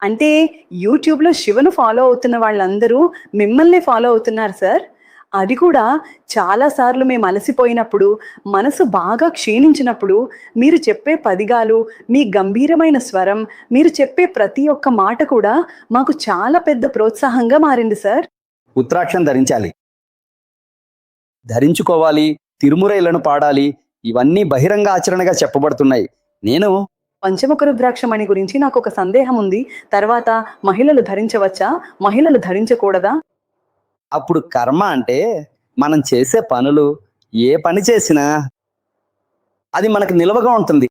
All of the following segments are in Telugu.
అంటే యూట్యూబ్‌లో శివను ఫాలో అవుతున్న వాళ్ళందరూ మిమ్మల్నే ఫాలో అవుతున్నారు సార్. అది కూడా చాలా సార్లు మేము అలసిపోయినప్పుడు, మనసు బాగా క్షీణించినప్పుడు, మీరు చెప్పే పదిగాలు, మీ గంభీరమైన స్వరం, మీరు చెప్పే ప్రతి ఒక్క మాట కూడా మాకు చాలా పెద్ద ప్రోత్సాహంగా మారింది సార్. ఉత్తరాక్షం ధరించాలి, ధరించుకోవాలి, తిరుమురైలను పాడాలి. ఇవన్నీ బహిరంగ ఆచరణగా చెప్పబడుతున్నాయి. నేను పంచముఖ రుద్రాక్షమణి గురించి నాకొక సందేహం ఉంది. తర్వాత మహిళలు ధరించవచ్చా? మహిళలు ధరించకూడదా? అప్పుడు కర్మ అంటే మనం చేసే పనులు, ఏ పని చేసినా అది మనకు నిలవగా ఉంటుంది.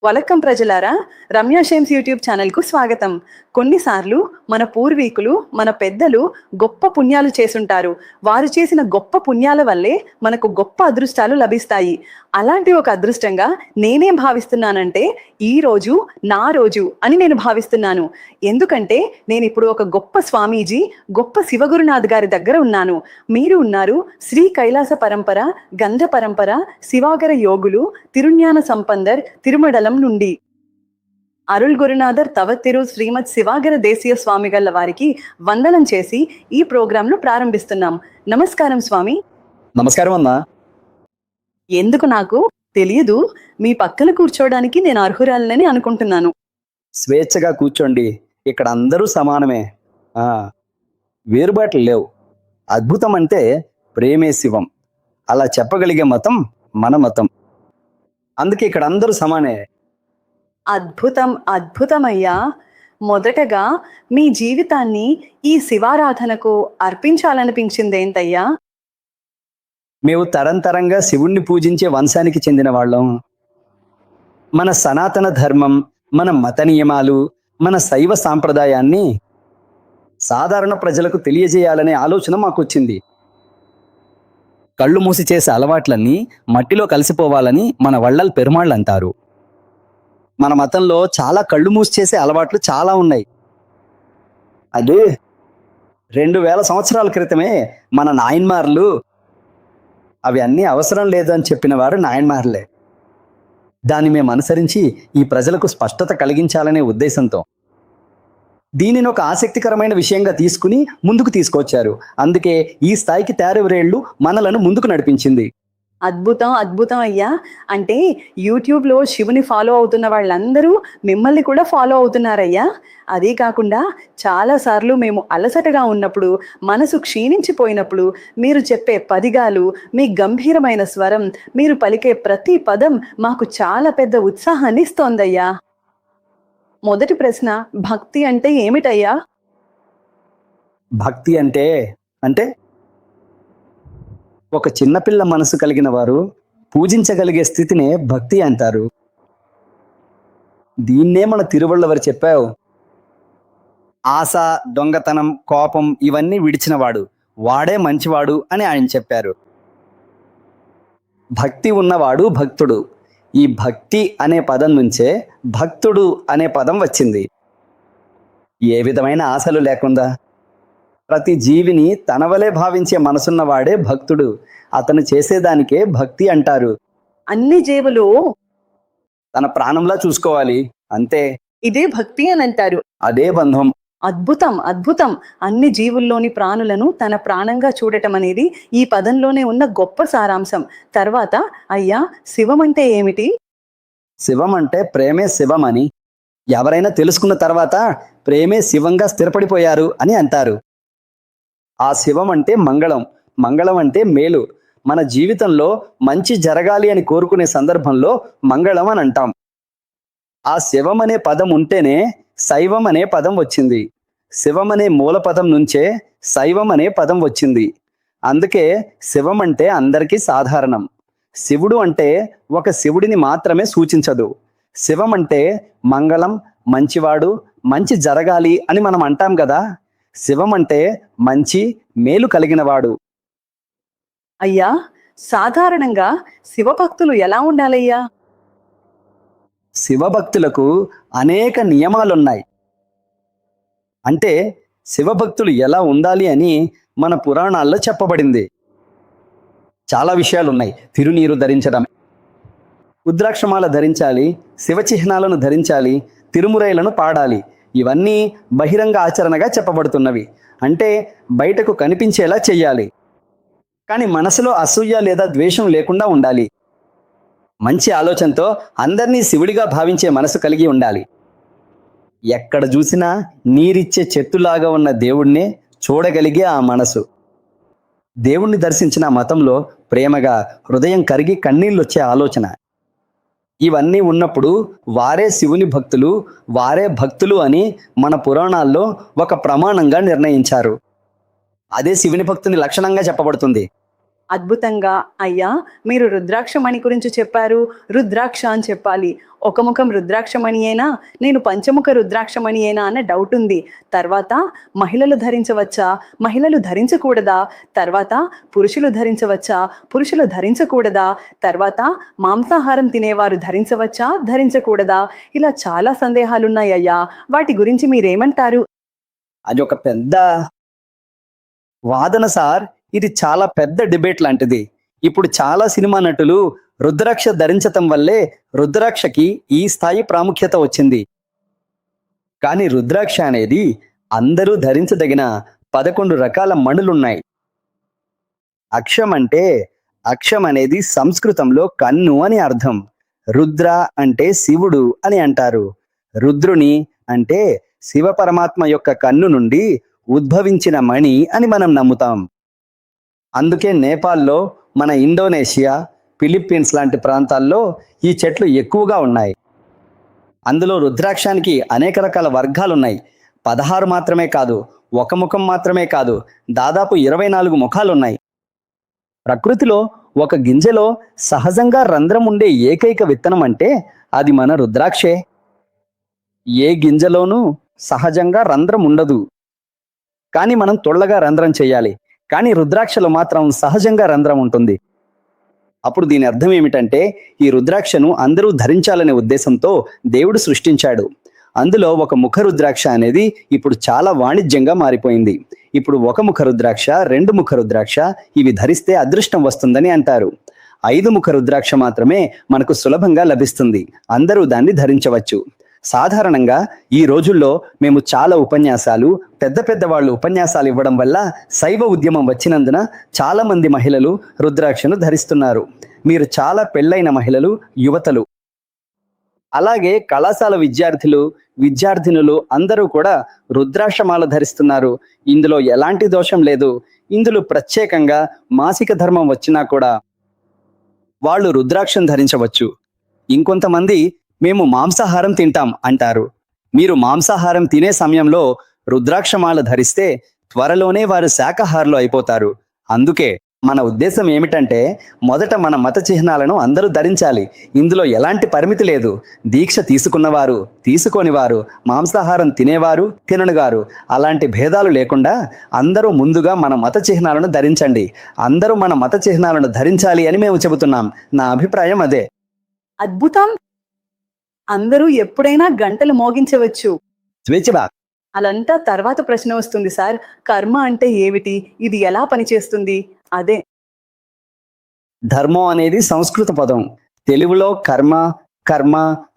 వలక్కం ప్రజలారా, రమ్య షేమ్స్ యూట్యూబ్ ఛానల్‌కు స్వాగతం. కొన్నిసార్లు మన పూర్వీకులు, మన పెద్దలు గొప్ప పుణ్యాలు చేసుంటారు. వారు చేసిన గొప్ప పుణ్యాల వల్లే మనకు గొప్ప అదృష్టాలు లభిస్తాయి. అలాంటి ఒక అదృష్టంగా నేనేం భావిస్తున్నానంటే, ఈ రోజు నా రోజు అని నేను భావిస్తున్నాను. ఎందుకంటే నేనిప్పుడు ఒక గొప్ప స్వామీజీ, గొప్ప శివగురునాథ్ గారి దగ్గర ఉన్నాను. మీరు ఉన్నారు శ్రీ కైలాస పరంపర, గంధ పరంపర, శివాగర యోగులు, తిరుజ్ఞాన సంపందర్, తిరుమడలం నుండి అరుళ్ గురునాథర్ తవతిరు శ్రీమద్ శివాగర దేశీయ స్వామిగళ్ళ వారికి వందనం చేసి ఈ ప్రోగ్రాంను ప్రారంభిస్తున్నాం. నమస్కారం స్వామి. నమస్కారం అమ్మా. ఎందుకు నాకు తెలియదు, మీ పక్కన కూర్చోవడానికి నేను అర్హురాలని అనుకుంటున్నాను. స్వేచ్ఛగా కూర్చోండి, ఇక్కడ అందరూ సమానమే. వేరుబాట్లు లేవు. అద్భుతం అంటే ప్రేమే శివం. అలా చెప్పగలిగే మతం మన మతం. అందుకే ఇక్కడ అందరూ సమానే. అద్భుతం, అద్భుతమయ్యా. మొదటగా మీ జీవితాన్ని ఈ శివారాధనకు అర్పించాలనిపించిందేంటయ్యా? మేము తరంతరంగా శివుణ్ణి పూజించే వంశానికి చెందిన వాళ్ళం. మన సనాతన ధర్మం, మన మత నియమాలు, మన శైవ సాంప్రదాయాన్ని సాధారణ ప్రజలకు తెలియజేయాలనే ఆలోచన మాకు వచ్చింది. కళ్ళు మూసి చేసే అలవాట్లన్నీ మట్టిలో కలిసిపోవాలని మన వళ్ళల్ పెరుమాళ్ళు అంటారు. మన మతంలో చాలా కళ్ళు మూసి చేసే అలవాట్లు చాలా ఉన్నాయి. అదే 2000 సంవత్సరాల క్రితమే మన నాయన్మార్లు అవి అన్నీ అవసరం లేదు అని చెప్పిన వారు నాయన్మార్లే. దాన్ని మేము అనుసరించి ఈ ప్రజలకు స్పష్టత కలిగించాలనే ఉద్దేశంతో దీనిని ఒక ఆసక్తికరమైన విషయంగా తీసుకుని ముందుకు తీసుకొచ్చారు. అందుకే ఈ స్థాయికి తయారెవరేళ్లు మనలను ముందుకు నడిపించింది. అద్భుతం, అద్భుతం అయ్యా. అంటే యూట్యూబ్లో శివుని ఫాలో అవుతున్న వాళ్ళందరూ మిమ్మల్ని కూడా ఫాలో అవుతున్నారయ్యా. అదే కాకుండా చాలాసార్లు మేము అలసటగా ఉన్నప్పుడు, మనసు క్షీణించిపోయినప్పుడు మీరు చెప్పే పదిగాలు, మీ గంభీరమైన స్వరం, మీరు పలికే ప్రతి పదం మాకు చాలా పెద్ద ఉత్సాహాన్ని ఇస్తోందయ్యా. మొదటి ప్రశ్న, భక్తి అంటే ఏమిటయ్యా? భక్తి అంటే అంటే ఒక చిన్నపిల్ల మనసు కలిగిన వారు పూజించగలిగే స్థితినే భక్తి అంటారు. దీన్నే మన తిరువళ్ళవారు చెప్పావు. ఆశ, దొంగతనం, కోపం ఇవన్నీ విడిచినవాడు వాడే మంచివాడు అని ఆయన చెప్పారు. భక్తి ఉన్నవాడు భక్తుడు. ఈ భక్తి అనే పదం నుంచే భక్తుడు అనే పదం వచ్చింది. ఏ విధమైన ఆశలు లేకుండా ప్రతి జీవిని తన వలె భావించే మనసున్నవాడే భక్తుడు. అతను చేసేదానికే భక్తి అంటారు. అన్ని జీవులు తన ప్రాణంలా చూసుకోవాలి, అంతే. ఇదే భక్తి అని అంటారు. అదే బంధం. అద్భుతం, అద్భుతం. అన్ని జీవుల్లోని ప్రాణులను తన ప్రాణంగా చూడటం అనేది ఈ పదంలోనే ఉన్న గొప్ప సారాంశం. తర్వాత అయ్యా, శివం అంటే ఏమిటి? శివం అంటే ప్రేమే శివం అని ఎవరైనా తెలుసుకున్న తర్వాత ప్రేమే శివంగా స్థిరపడిపోయారు అని అంటారు. ఆ శివం అంటే మంగళం. మంగళం అంటే మేలు. మన జీవితంలో మంచి జరగాలి అని కోరుకునే సందర్భంలో మంగళం అని అంటాం. ఆ శివం అనే పదం ఉంటేనే శైవం అనే పదం వచ్చింది. శివం అనే మూల పదం నుంచే శైవం అనే పదం వచ్చింది. అందుకే శివం అంటే అందరికీ సాధారణం. శివుడు అంటే ఒక శివుడిని మాత్రమే సూచించదు. శివం అంటే మంగళం, మంచివాడు, మంచి జరగాలి అని మనం అంటాం కదా. శివం అంటే మంచి, మేలు కలిగినవాడు. అయ్యా, సాధారణంగా శివభక్తులు ఎలా ఉండాలయ్యా? శివభక్తులకు అనేక నియమాలున్నాయి. అంటే శివభక్తులు ఎలా ఉండాలి అని మన పురాణాల్లో చెప్పబడింది. చాలా విషయాలు ఉన్నాయి. తిరునీరు ధరించడం, రుద్రాక్షమాల ధరించాలి, శివ చిహ్నాలను ధరించాలి, తిరుమురైలను పాడాలి. ఇవన్నీ బహిరంగ ఆచరణగా చెప్పబడుతున్నవి. అంటే బయటకు కనిపించేలా చెయ్యాలి. కానీ మనసులో అసూయ లేదా ద్వేషం లేకుండా ఉండాలి. మంచి ఆలోచనతో అందరినీ శివుడిగా భావించే మనసు కలిగి ఉండాలి. ఎక్కడ చూసినా నీరిచ్చే చెట్టులాగా ఉన్న దేవుణ్ణే చూడగలిగే ఆ మనసు. దేవుణ్ణి దర్శించిన మతంలో ప్రేమగా హృదయం కరిగి కన్నీళ్ళొచ్చే ఆలోచన. ఇవన్నీ ఉన్నప్పుడు వారే శివుని భక్తులు, వారే భక్తులు అని మన పురాణాల్లో ఒక ప్రమాణంగా నిర్ణయించారు. అదే శివుని భక్తుని లక్షణంగా చెప్పబడుతుంది. అద్భుతంగా అయ్యా, మీరు రుద్రాక్షమణి గురించి చెప్పారు. రుద్రాక్ష అని చెప్పాలి. ఒక ముఖం రుద్రాక్షమణి అయినా, నేను పంచముఖ రుద్రాక్షమణి అయినా అన్న డౌట్ ఉంది. తర్వాత మహిళలు ధరించవచ్చా, మహిళలు ధరించకూడదా? తర్వాత పురుషులు ధరించవచ్చా, పురుషులు ధరించకూడదా? తర్వాత మాంసాహారం తినేవారు ధరించవచ్చా, ధరించకూడదా? ఇలా చాలా సందేహాలున్నాయి అయ్యా. వాటి గురించి మీరేమంటారు? అది ఒక పెద్ద వాదన సార్. ఇది చాలా పెద్ద డిబేట్ లాంటిది. ఇప్పుడు చాలా సినిమా నటులు రుద్రాక్ష ధరించటం వల్లే రుద్రాక్షకి ఈ స్థాయి ప్రాముఖ్యత వచ్చింది. కానీ రుద్రాక్ష అనేది అందరూ ధరించదగిన 11 రకాల మణులున్నాయి. అక్షం అనేది సంస్కృతంలో కన్ను అని అర్థం. రుద్ర అంటే శివుడు అని అంటారు. రుద్రుని అంటే శివ పరమాత్మ యొక్క కన్ను నుండి ఉద్భవించిన మణి అని మనం నమ్ముతాం. అందుకే నేపాల్లో, మన ఇండోనేషియా, ఫిలిప్పీన్స్ లాంటి ప్రాంతాల్లో ఈ చెట్లు ఎక్కువగా ఉన్నాయి. అందులో రుద్రాక్షానికి అనేక రకాల వర్గాలున్నాయి. 16 మాత్రమే కాదు, ఒక ముఖం మాత్రమే కాదు, దాదాపు 24 ముఖాలున్నాయి. ప్రకృతిలో ఒక గింజలో సహజంగా రంధ్రం ఉండే ఏకైక విత్తనం అంటే అది మన రుద్రాక్షే. ఏ గింజలోనూ సహజంగా రంధ్రం ఉండదు, కానీ మనం తొళ్ళగా రంధ్రం చేయాలి. కానీ రుద్రాక్షలో మాత్రం సహజంగా రంధ్రం ఉంటుంది. అప్పుడు దీని అర్థం ఏమిటంటే ఈ రుద్రాక్షను అందరూ ధరించాలనే ఉద్దేశంతో దేవుడు సృష్టించాడు. అందులో ఒక ముఖ రుద్రాక్ష అనేది ఇప్పుడు చాలా వాణిజ్యంగా మారిపోయింది. ఇప్పుడు ఒక ముఖ రుద్రాక్ష, 2 ముఖ రుద్రాక్ష ఇవి ధరిస్తే అదృష్టం వస్తుందని అంటారు. 5 ముఖ రుద్రాక్ష మాత్రమే మనకు సులభంగా లభిస్తుంది. అందరూ దాన్ని ధరించవచ్చు. సాధారణంగా ఈ రోజుల్లో మేము చాలా ఉపన్యాసాలు, పెద్ద వాళ్ళు ఉపన్యాసాలు ఇవ్వడం వల్ల శైవ ఉద్యమం వచ్చినందున చాలా మంది మహిళలు రుద్రాక్షను ధరిస్తున్నారు. మీరు చాలా పెళ్ళైన మహిళలు, యువతలు, అలాగే కళాశాల విద్యార్థినులు అందరూ కూడా రుద్రాక్షమాల ధరిస్తున్నారు. ఇందులో ఎలాంటి దోషం లేదు. ఇందులో ప్రత్యేకంగా మాసిక ధర్మం వచ్చినా కూడా వాళ్ళు రుద్రాక్షను ధరించవచ్చు. ఇంకొంతమంది మేము మాంసాహారం తింటాం అంటారు. మీరు మాంసాహారం తినే సమయంలో రుద్రాక్షమాల ధరిస్తే త్వరలోనే వారు శాకాహారులు అయిపోతారు. అందుకే మన ఉద్దేశం ఏమిటంటే మొదట మన మత చిహ్నాలను అందరూ ధరించాలి. ఇందులో ఎలాంటి పరిమితి లేదు. దీక్ష తీసుకున్నవారు, తీసుకోనివారు, మాంసాహారం తినేవారు, తిననివారు అలాంటి భేదాలు లేకుండా అందరూ ముందుగా మన మత చిహ్నాలను ధరించండి. అందరూ మన మత చిహ్నాలను ధరించాలి అని మేము చెబుతున్నాం. నా అభిప్రాయం అదే. అద్భుతం. అందరూ ఎప్పుడైనా గంటలు మోగించవచ్చు. స్వేచ్ఛగా. అలంతా తర్వాత ప్రశ్న వస్తుంది సార్, కర్మ అంటే ఏమిటి, ఇది ఎలా పనిచేస్తుంది? అదే ధర్మం అనేది సంస్కృత పదం. తెలుగులో కర్మ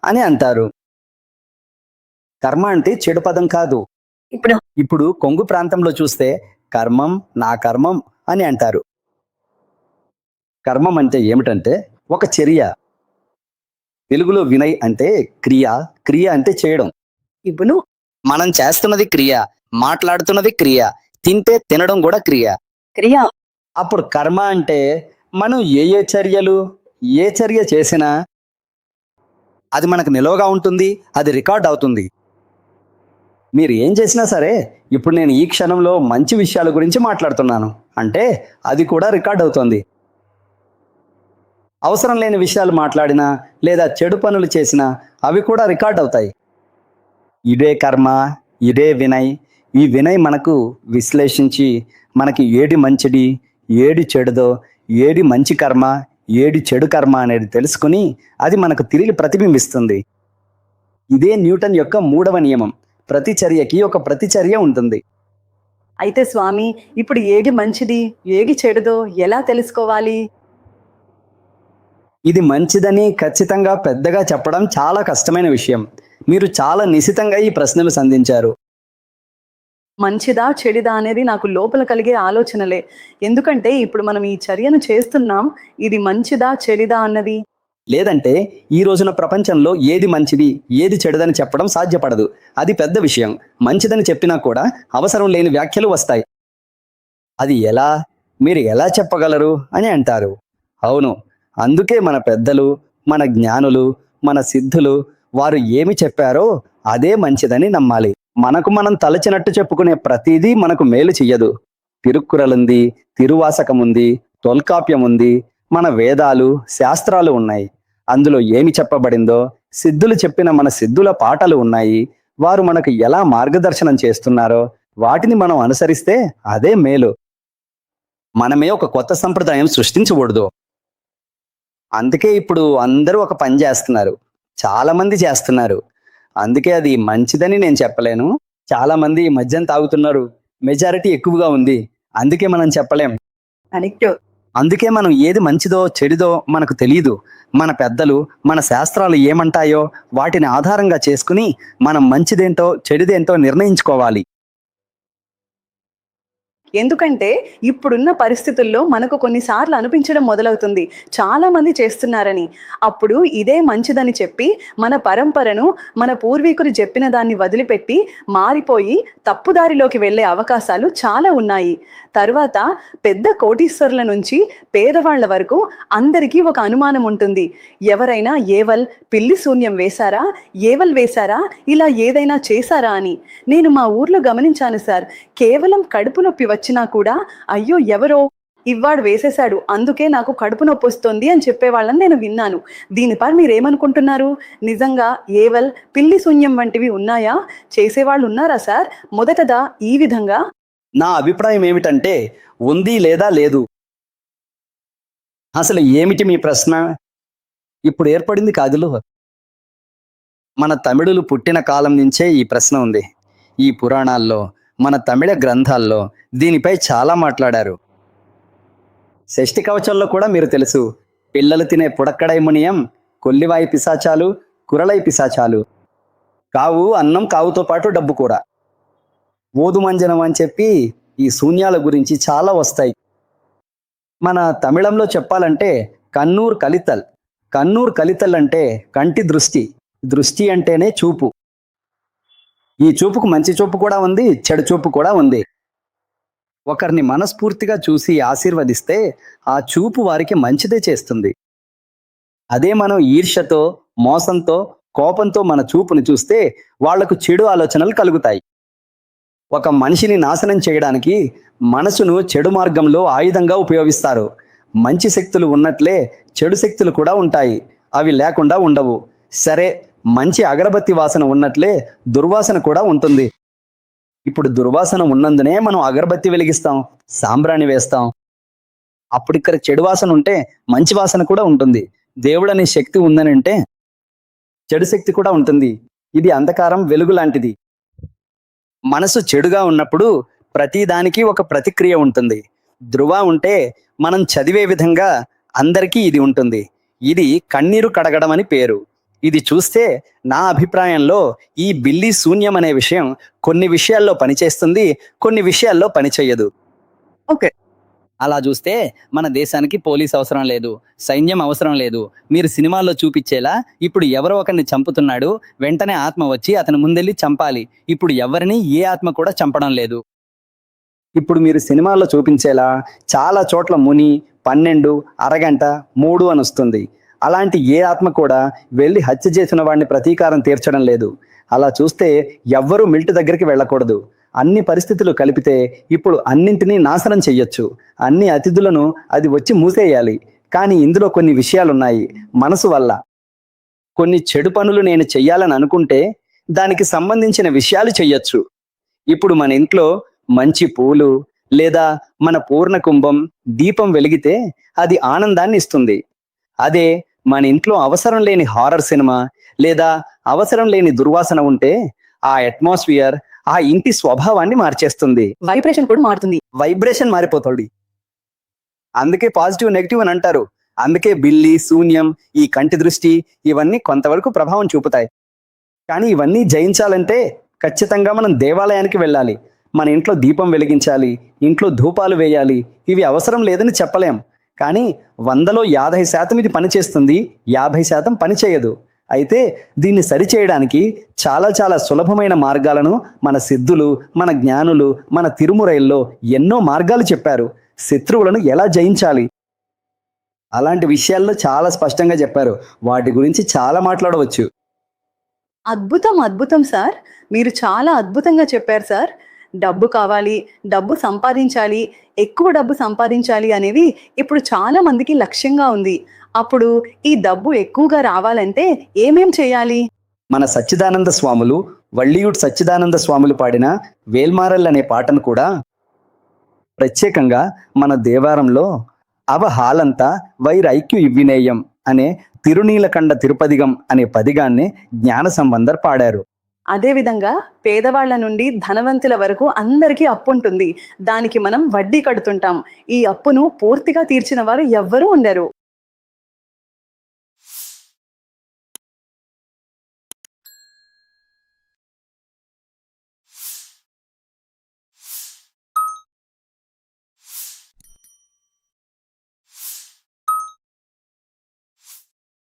అని అంటారు. కర్మ అంటే చెడు పదం కాదు. ఇప్పుడు కొంగు ప్రాంతంలో చూస్తే కర్మం, నా కర్మం అని అంటారు. కర్మం అంటే ఏమిటంటే ఒక చర్య. తెలుగులో వినయ్ అంటే క్రియ అంటే చేయడం. ఇప్పుడు మనం చేస్తున్నది క్రియ, మాట్లాడుతున్నది క్రియ, తినడం కూడా క్రియ. అప్పుడు కర్మ అంటే మనం ఏ చర్య చేసినా అది మనకు నిలువగా ఉంటుంది, అది రికార్డ్ అవుతుంది. మీరు ఏం చేసినా సరే, ఇప్పుడు నేను ఈ క్షణంలో మంచి విషయాల గురించి మాట్లాడుతున్నాను అంటే అది కూడా రికార్డ్ అవుతుంది. అవసరం లేని విషయాలు మాట్లాడినా లేదా చెడు పనులు చేసినా అవి కూడా రికార్డ్ అవుతాయి. ఇదే కర్మ, ఇదే వినయ్. ఈ వినయ్ మనకు విశ్లేషించి మనకి ఏది మంచిది, ఏది చెడుదో, ఏది మంచి కర్మ, ఏది చెడు కర్మ అనేది తెలుసుకుని అది మనకు తిరిగి ప్రతిబింబిస్తుంది. ఇదే న్యూటన్ యొక్క 3వ నియమం. ప్రతి చర్యకి ఒక ప్రతిచర్య ఉంటుంది. అయితే స్వామి, ఇప్పుడు ఏది మంచిది ఏది చెడుదో ఎలా తెలుసుకోవాలి? ఇది మంచిదని ఖచ్చితంగా పెద్దగా చెప్పడం చాలా కష్టమైన విషయం. మీరు చాలా నిశితంగా ఈ ప్రశ్నలు సంధించారు. మంచిదా చెడిదా అనేది నాకు లోపల కలిగే ఆలోచనలే. ఎందుకంటే ఇప్పుడు మనం ఈ చర్యను చేస్తున్నాం, ఇది మంచిదా చెడిదా అన్నది. లేదంటే ఈ రోజున ప్రపంచంలో ఏది మంచిది ఏది చెడుదని చెప్పడం సాధ్యపడదు. అది పెద్ద విషయం. మంచిదని చెప్పినా కూడా అవసరం లేని వ్యాఖ్యలు వస్తాయి. అది ఎలా, మీరు ఎలా చెప్పగలరు అని అంటారు. అవును, అందుకే మన పెద్దలు, మన జ్ఞానులు, మన సిద్ధులు వారు ఏమి చెప్పారో అదే మంచిదని నమ్మాలి. మనకు మనం తలచినట్టు చెప్పుకునే ప్రతిదీ మనకు మేలు చెయ్యదు. తిరుక్కురలుంది, తిరువాసకముంది, తొల్కాప్యం ఉంది, మన వేదాలు శాస్త్రాలు ఉన్నాయి. అందులో ఏమి చెప్పబడిందో సిద్ధులు చెప్పిన మన సిద్ధుల పాటలు ఉన్నాయి. వారు మనకు ఎలా మార్గదర్శనం చేస్తున్నారో వాటిని మనం అనుసరిస్తే అదే మేలు. మనమే ఒక కొత్త సంప్రదాయం సృష్టించకూడదు. అందుకే ఇప్పుడు అందరూ ఒక పని చేస్తున్నారు, చాలా మంది చేస్తున్నారు. అందుకే అది మంచిదని నేను చెప్పలేను. చాలా మంది మద్యం తాగుతున్నారు, మెజారిటీ ఎక్కువగా ఉంది, అందుకే మనం చెప్పలేం. కరెక్ట్. అందుకే మనం ఏది మంచిదో చెడుదో మనకు తెలియదు. మన పెద్దలు మన శాస్త్రాలు ఏమంటాయో వాటిని ఆధారంగా చేసుకుని మనం మంచిదేంటో చెడుదేంటో నిర్ణయించుకోవాలి. ఎందుకంటే ఇప్పుడున్న పరిస్థితుల్లో మనకు కొన్నిసార్లు అనిపించడం మొదలవుతుంది చాలా మంది చేస్తున్నారని. అప్పుడు ఇదే మంచిదని చెప్పి మన పరంపరను, మన పూర్వీకులు చెప్పిన దాన్ని వదిలిపెట్టి మారిపోయి తప్పుదారిలోకి వెళ్ళే అవకాశాలు చాలా ఉన్నాయి. తరువాత పెద్ద కోటీశ్వరుల నుంచి పేదవాళ్ల వరకు అందరికీ ఒక అనుమానం ఉంటుంది. ఎవరైనా ఏవల్ పిల్లి శూన్యం వేశారా, ఏవల్ వేశారా, ఇలా ఏదైనా చేశారా అని. నేను మా ఊర్లో గమనించాను సార్. కేవలం కడుపు నొప్పి వచ్చినా కూడా అయ్యో ఎవరో ఇవ్వాడు వేసేశాడు అందుకే నాకు కడుపు నొప్పి వస్తుంది అని చెప్పేవాళ్ళని నేను విన్నాను. దీనిపై మీరేమనుకుంటున్నారు? నిజంగా ఏవల్ పిల్లి శూన్యం వంటివి ఉన్నాయా? చేసేవాళ్ళు ఉన్నారా సార్? మొదటదా ఈ విధంగా నా అభిప్రాయం ఏమిటంటే ఉంది లేదా లేదు. అసలు ఏమిటి మీ ప్రశ్న? ఇప్పుడు ఏర్పడింది కాదులో. మన తమిళులు పుట్టిన కాలం నుంచే ఈ ప్రశ్న ఉంది. ఈ పురాణాల్లో, మన తమిళ గ్రంథాల్లో దీనిపై చాలా మాట్లాడారు. షష్ఠి కవచంలో కూడా మీరు తెలుసు, పిల్లలు తినే పుడక్కడై మునియం, కొల్లివాయి పిశాచాలు, కురలై పిశాచాలు, కావు అన్నం కావుతో పాటు డబ్బు కూడా, ఓదుమంజనం అని చెప్పి ఈ శూన్యాల గురించి చాలా వస్తాయి. మన తమిళంలో చెప్పాలంటే కన్నూర్ కలితల్. కన్నూర్ కలితల్ అంటే కంటి దృష్టి. దృష్టి అంటేనే చూపు. ఈ చూపుకు మంచి చూపు కూడా ఉంది, చెడు చూపు కూడా ఉంది. ఒకరిని మనస్ఫూర్తిగా చూసి ఆశీర్వదిస్తే ఆ చూపు వారికి మంచిదే చేస్తుంది. అదే మనం ఈర్ష్యతో, మోసంతో, కోపంతో మన చూపును చూస్తే వాళ్లకు చెడు ఆలోచనలు కలుగుతాయి. ఒక మనిషిని నాశనం చేయడానికి మనసును చెడు మార్గంలో ఆయుధంగా ఉపయోగిస్తారు. మంచి శక్తులు ఉన్నట్లే చెడు శక్తులు కూడా ఉంటాయి, అవి లేకుండా ఉండవు. సరే, మంచి అగరబత్తి వాసన ఉన్నట్లే దుర్వాసన కూడా ఉంటుంది. ఇప్పుడు దుర్వాసన ఉన్నందునే మనం అగరబత్తి వెలిగిస్తాం, సాంబ్రాణి వేస్తాం. అప్పుడు ఇక్కడ చెడు వాసన ఉంటే మంచి వాసన కూడా ఉంటుంది. దేవుడు అనే శక్తి ఉందని అంటే చెడు శక్తి కూడా ఉంటుంది. ఇది అంధకారం వెలుగు లాంటిది. మనసు చెడుగా ఉన్నప్పుడు ప్రతి దానికి ఒక ప్రతిక్రియ ఉంటుంది. ధృవ ఉంటే మనం చదివే విధంగా అందరికీ ఇది ఉంటుంది. ఇది కన్నీరు కడగడం అని పేరు. ఇది చూస్తే నా అభిప్రాయంలో ఈ బిల్లి శూన్యం అనే విషయం కొన్ని విషయాల్లో పనిచేస్తుంది, కొన్ని విషయాల్లో పనిచేయదు. ఓకే. అలా చూస్తే మన దేశానికి పోలీస్ అవసరం లేదు, సైన్యం అవసరం లేదు. మీరు సినిమాల్లో చూపించేలా ఇప్పుడు ఎవరో ఒకరిని చంపుతున్నాడు, వెంటనే ఆత్మ వచ్చి అతని ముందెళ్ళి చంపాలి. ఇప్పుడు ఎవరిని ఏ ఆత్మ కూడా చంపడం లేదు. ఇప్పుడు మీరు సినిమాల్లో చూపించేలా చాలా చోట్ల ముని 12 అరగంట 3 అని వస్తుంది. అలాంటి ఏ ఆత్మ కూడా వెళ్ళి హత్య చేసిన వాడిని ప్రతీకారం తీర్చడం లేదు. అలా చూస్తే ఎవ్వరూ మిల్ట్ దగ్గరికి వెళ్ళకూడదు. అన్ని పరిస్థితులు కలిపితే ఇప్పుడు అన్నింటినీ నాశనం చెయ్యొచ్చు. అన్ని అతిథులను అది వచ్చి మూసేయాలి. కానీ ఇందులో కొన్ని విషయాలున్నాయి. మనసు వల్ల కొన్ని చెడు పనులు నేను చెయ్యాలని అనుకుంటే దానికి సంబంధించిన విషయాలు చెయ్యొచ్చు. ఇప్పుడు మన ఇంట్లో మంచి పూలు లేదా మన పూర్ణ కుంభం దీపం వెలిగితే అది ఆనందాన్ని ఇస్తుంది. అదే మన ఇంట్లో అవసరం లేని హారర్ సినిమా లేదా అవసరం లేని దుర్వాసన ఉంటే ఆ అట్మాస్ఫియర్ ఆ ఇంటి స్వభావాన్ని మార్చేస్తుంది. వైబ్రేషన్ కూడా మారుతుంది. వైబ్రేషన్ మారిపోతుంది. అందుకే పాజిటివ్ నెగిటివ్ అని అంటారు. అందుకే బిల్లి, శూన్యం, ఈ కంటి దృష్టి ఇవన్నీ కొంతవరకు ప్రభావం చూపుతాయి. కానీ ఇవన్నీ జయించాలంటే ఖచ్చితంగా మనం దేవాలయానికి వెళ్ళాలి. మన ఇంట్లో దీపం వెలిగించాలి, ఇంట్లో ధూపాలు వేయాలి. ఇవి అవసరం లేదని చెప్పలేం. కానీ 100లో 50% ఇది పనిచేస్తుంది, 50% పనిచేయదు. అయితే దీన్ని సరిచేయడానికి చాలా చాలా సులభమైన మార్గాలను మన సిద్ధులు, మన జ్ఞానులు, మన తిరుమురైల్లో ఎన్నో మార్గాలు చెప్పారు. శత్రువులను ఎలా జయించాలి అలాంటి విషయాల్లో చాలా స్పష్టంగా చెప్పారు. వాటి గురించి చాలా మాట్లాడవచ్చు. అద్భుతం, అద్భుతం సార్. మీరు చాలా అద్భుతంగా చెప్పారు సార్. డబ్బు కావాలి, డబ్బు సంపాదించాలి, ఎక్కువ డబ్బు సంపాదించాలి అనేవి ఇప్పుడు చాలా మందికి లక్ష్యంగా ఉంది. అప్పుడు ఈ డబ్బు ఎక్కువగా రావాలంటే ఏమేం చేయాలి? మన సచ్చిదానంద స్వాములు, వள்ளிయూడ్ సచ్చిదానంద స్వాములు పాడిన వేల్మారల్ అనే పాటను కూడా ప్రత్యేకంగా మన దేవారంలో అవ హాలంతా వైరైక్యు ఇవ్వినేయం అనే తిరునీలకండ తిరుపదిగం అనే పదిగాన్ని జ్ఞాన సంబంధర్ పాడారు. అదేవిధంగా పేదవాళ్ల నుండి ధనవంతుల వరకు అందరికీ అప్పు ఉంటుంది. దానికి మనం వడ్డీ కడుతుంటాం. ఈ అప్పును పూర్తిగా తీర్చిన వారు ఎవ్వరూ ఉండరు.